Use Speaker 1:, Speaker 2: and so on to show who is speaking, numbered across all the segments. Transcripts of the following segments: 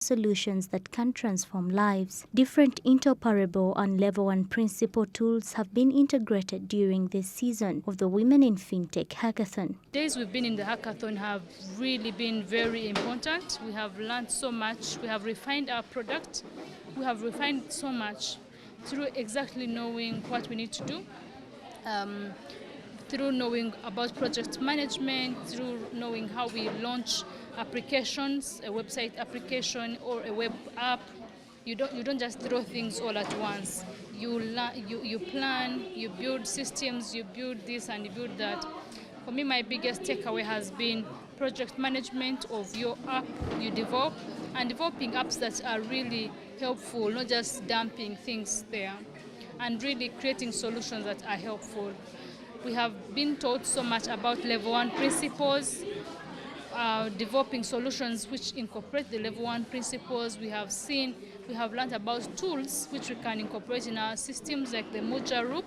Speaker 1: solutions that can transform lives. Different interoperable and level 1 principal tools have been integrated during this season of the Women in Fintech Hackathon.
Speaker 2: Days we've been in the hackathon have really been very important. We have learned so much. We have refined our product. We have refined so much through exactly knowing what we need to do, through knowing about project management, through knowing how we launch applications, a website application or a web app. You don't just throw things all at once. You plan, you build systems, you build this and you build that. For me, my biggest takeaway has been project management of your app you develop, and developing apps that are really helpful, not just dumping things there, and really creating solutions that are helpful. We have been taught so much about level 1 principles, developing solutions which incorporate the level 1 principles. We have learned about tools which we can incorporate in our systems like the Mojaloop,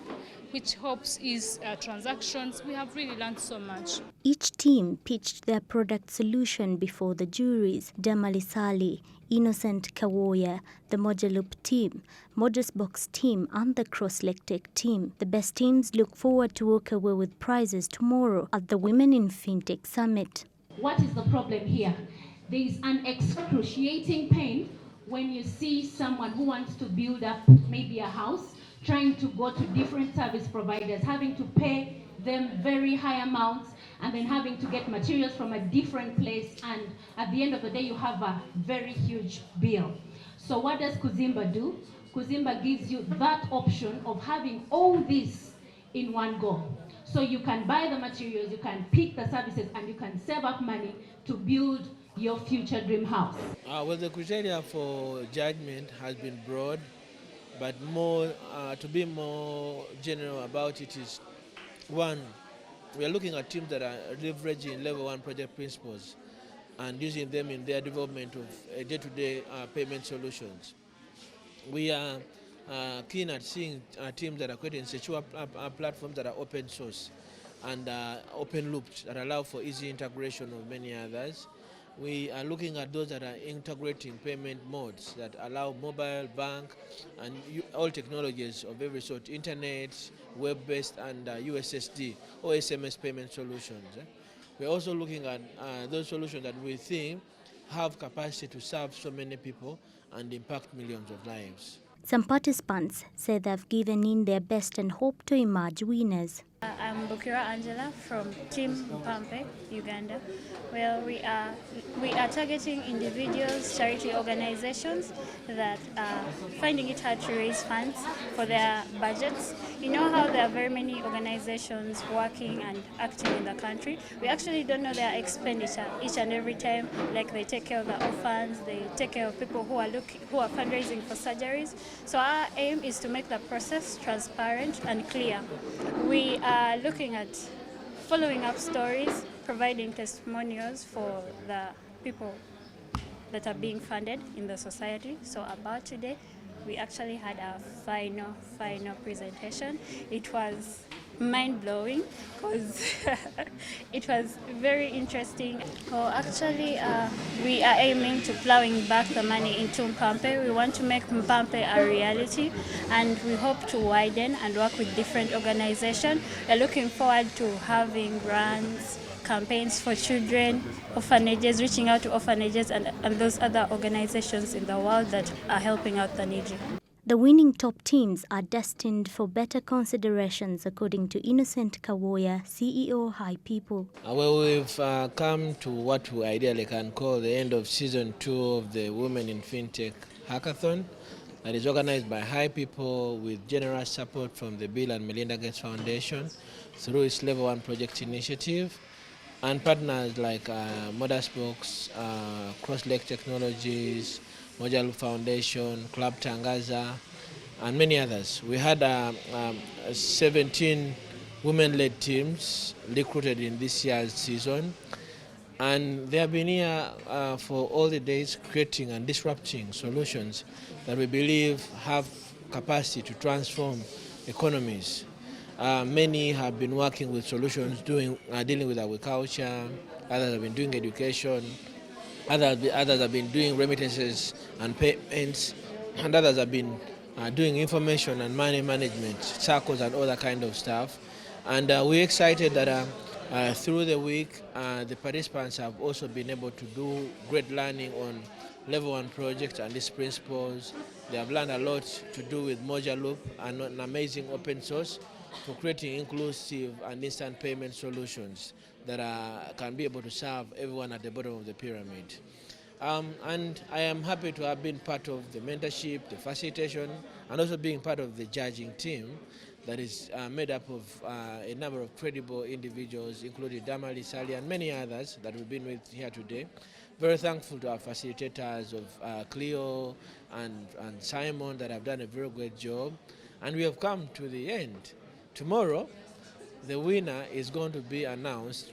Speaker 2: which helps ease transactions. We have really learned so much.
Speaker 1: Each team pitched their product solution before the juries: Damalisali, Innocent Kawoya, the Mojaloop team, Modusbox team and the Crosslake Tech team. The best teams look forward to walk away with prizes tomorrow at the Women in Fintech Summit.
Speaker 3: What is the problem here? There is an excruciating pain when you see someone who wants to build up maybe a house, trying to go to different service providers, having to pay them very high amounts, and then having to get materials from a different place, and at the end of the day you have a very huge bill. So what does Kuzimba do? Kuzimba gives you that option of having all this in one go. So you can buy the materials, you can pick the services, and you can save up money to build your future dream house.
Speaker 4: Well, the criteria for judgment has been broad, but to be more general about it is, one, we are looking at teams that are leveraging level 1 project principles and using them in their development of day-to-day payment solutions. We are keen at seeing teams that are creating secure platforms that are open source and open looped, that allow for easy integration of many others. We are looking at those that are integrating payment modes that allow mobile, bank, and all technologies of every sort: internet, web-based, and USSD or SMS payment solutions. We're also looking at those solutions that we think have capacity to serve so many people and impact millions of lives.
Speaker 1: Some participants say they've given in their best and hope to emerge winners.
Speaker 5: I'm Bukira Angela from Team Mpampe, Uganda. Well, we are targeting individuals, charity organizations that are finding it hard to raise funds for their budgets. You know how there are very many organizations working and acting in the country. We actually don't know their expenditure each and every time. Like, they take care of the orphans, they take care of people who are fundraising for surgeries. So our aim is to make the process transparent and clear. We are looking at following up stories, providing testimonials for the people that are being funded in the society. So about today, we actually had our final presentation. It was mind-blowing because it was very interesting. Well, actually, we are aiming to plowing back the money into Mpampe. We want to make Mpampe a reality, and we hope to widen and work with different organizations. We're looking forward to having grants, campaigns for children, orphanages, reaching out to orphanages and those other organizations in the world that are helping out the needy.
Speaker 1: The winning top teams are destined for better considerations, according to Innocent Kawoya, CEO HiPipo.
Speaker 4: Well, we've come to what we ideally can call the end of season 2 of the Women in Fintech Hackathon, that is organized by HiPipo with generous support from the Bill and Melinda Gates Foundation through its Level 1 project initiative, and partners like Modusbox, Crosslake Technologies, Mojaloop Foundation, Club Tangaza, and many others. We had 17 women-led teams recruited in this year's season, and they have been here for all the days creating and disrupting solutions that we believe have capacity to transform economies. Many have been working with solutions dealing with agriculture, others have been doing education, Others have been doing remittances and payments, and others have been doing information and money management, circles and all that kind of stuff. And we're excited that through the week, the participants have also been able to do great learning on level 1 projects and its principles. They have learned a lot to do with Mojaloop, an amazing open source for creating inclusive and instant payment solutions that can be able to serve everyone at the bottom of the pyramid. And I am happy to have been part of the mentorship, the facilitation, and also being part of the judging team that is made up of a number of credible individuals, including Damali, Sally, and many others that we've been with here today. Very thankful to our facilitators of Cleo and Simon that have done a very great job. And we have come to the end. Tomorrow, the winner is going to be announced,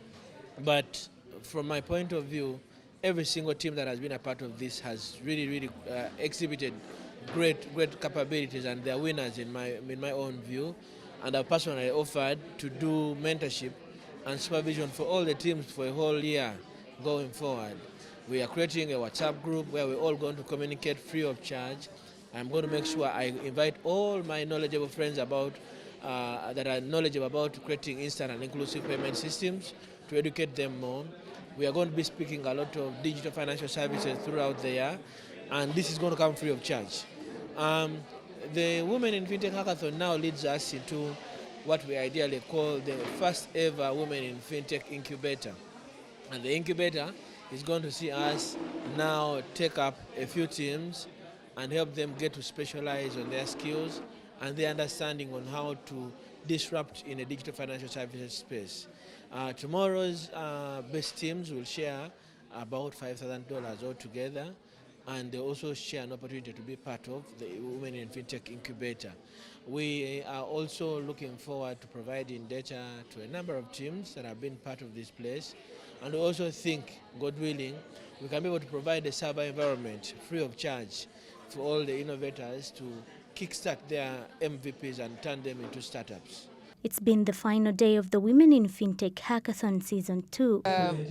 Speaker 4: but from my point of view, every single team that has been a part of this has really exhibited great capabilities, and they're winners in my own view. And I've personally offered to do mentorship and supervision for all the teams for a whole year going forward. We are creating a WhatsApp group where we're all going to communicate free of charge. I'm going to make sure I invite all my knowledgeable friends that are knowledgeable about creating instant and inclusive payment systems to educate them more. We are going to be speaking a lot of digital financial services throughout the year, and this is going to come free of charge. The Women in Fintech Hackathon now leads us into what we ideally call the first ever Women in Fintech Incubator. And the incubator is going to see us now take up a few teams and help them get to specialize on their skills and their understanding on how to disrupt in a digital financial services space. Tomorrow's best teams will share about $5,000 altogether, and they also share an opportunity to be part of the Women in Fintech Incubator. We are also looking forward to providing data to a number of teams that have been part of this place, and we also think, God willing, we can be able to provide a server environment free of charge for all the innovators to kickstart their MVPs and turn them into startups.
Speaker 1: It's been the final day of the Women in Fintech Hackathon Season 2.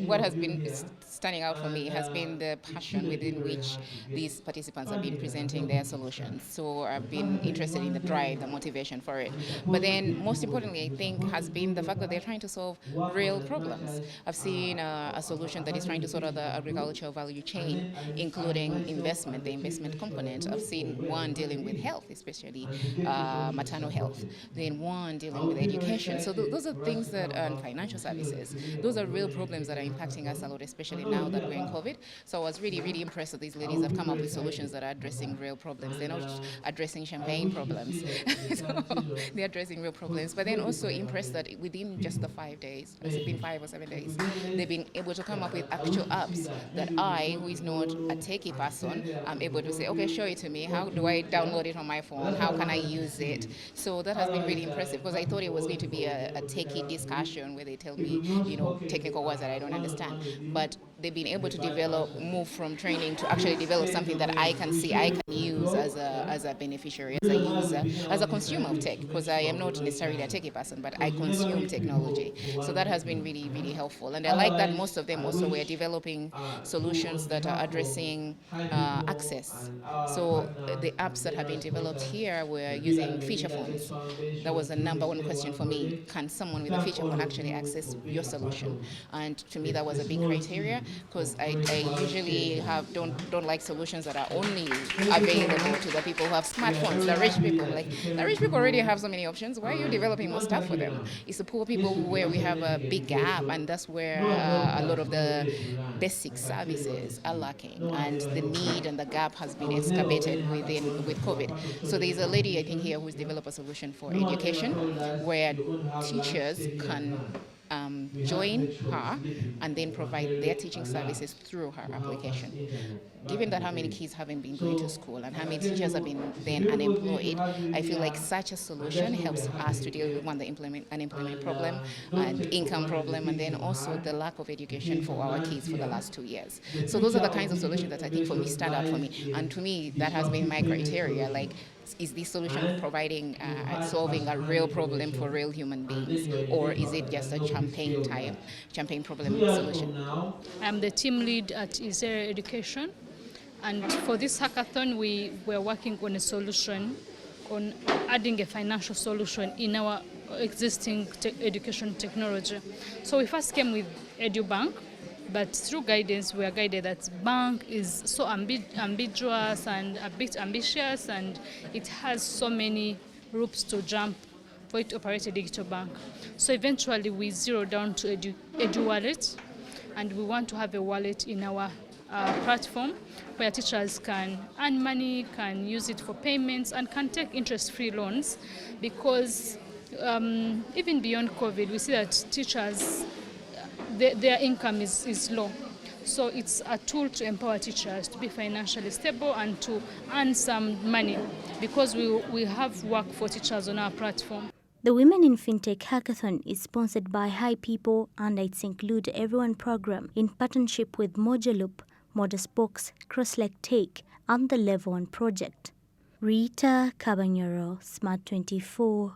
Speaker 6: What has been standing out for me has been the passion within which these participants have been presenting their solutions. So I've been interested in the drive, the motivation for it. But then most importantly, I think, has been the fact that they're trying to solve real problems. I've seen a solution that is trying to sort out the agricultural value chain, including investment, the investment component. I've seen one dealing with health, especially maternal health, then one dealing with education. So those are things that, and financial services, those are real problems that are impacting us a lot, especially now that we're in COVID. So I was really impressed that these ladies have come up with solutions that are addressing real problems. They're not just addressing champagne problems. So they're addressing real problems. But then also impressed that within just the 5 days, has it been 5 or 7 days, they've been able to come up with actual apps that I, who is not a techie person, am able to say, okay, show it to me. How do I download it on my phone? How can I use it? So that has been really impressive, because I thought it was going to be a techie discussion where they tell me, technical words that I don't understand. But they've been able to move from training to actually develop something that I can see, I can use as a beneficiary, as a user, as a consumer of tech, because I am not necessarily a techie person, but I consume technology. So that has been really helpful. And I like that most of them also were developing solutions that are addressing access. So the apps that have been developed here were using feature phones. That was the number one question for me. Can someone with a feature phone actually access your solution? And to me, that was a big criteria, because I usually don't like solutions that are only available to the people who have smartphones, the rich people. Like, the rich people already have so many options. Why are you developing more stuff for them? It's the poor people where we have a big gap, and that's where a lot of the basic services are lacking, and the need and the gap has been excavated with COVID. So there's a lady, I think, here who's developed a solution for education, where teachers can join her and then provide their teaching services through her application. Given that how many kids haven't been going to school and how many teachers have been then unemployed, I feel like such a solution helps us to deal with, one, the unemployment problem and income problem, and then also the lack of education for our kids for the last 2 years. So those are the kinds of solutions that I think for me stand out for me. And to me, that has been my criteria. Like, is this solution providing, solving a real problem for real human beings, or is it just a champagne problem solution?
Speaker 2: I'm the team lead at Isera Education, and for this hackathon we were working on a solution, on adding a financial solution in our existing education technology. So we first came with EduBank, but through guidance we are guided that bank is so ambiguous and a bit ambitious, and it has so many hoops to jump for it to operate a digital bank. So eventually we zeroed down to Edu Wallet, and we want to have a wallet in our platform where teachers can earn money, can use it for payments, and can take interest-free loans, because even beyond COVID, we see that teachers, their income is low. So it's a tool to empower teachers to be financially stable and to earn some money, because we have work for teachers on our platform.
Speaker 1: The Women in Fintech Hackathon is sponsored by HiPipo and its Include Everyone program in partnership with Mojaloop, Modusbox, Crosslake Tech, and the Level 1 project. Rita Cabanyero, Smart 24.